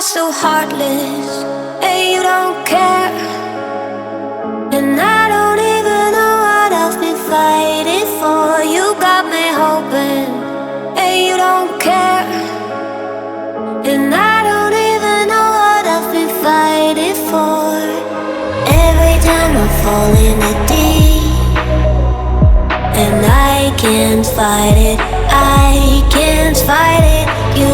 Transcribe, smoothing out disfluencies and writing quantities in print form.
so heartless, and you don't care. And I don't even know what I've been fighting for. You got me hoping, and you don't care. And I don't even know what I've been fighting for. Every time I fall in the deep, and I can't fight it, I can't fight it. You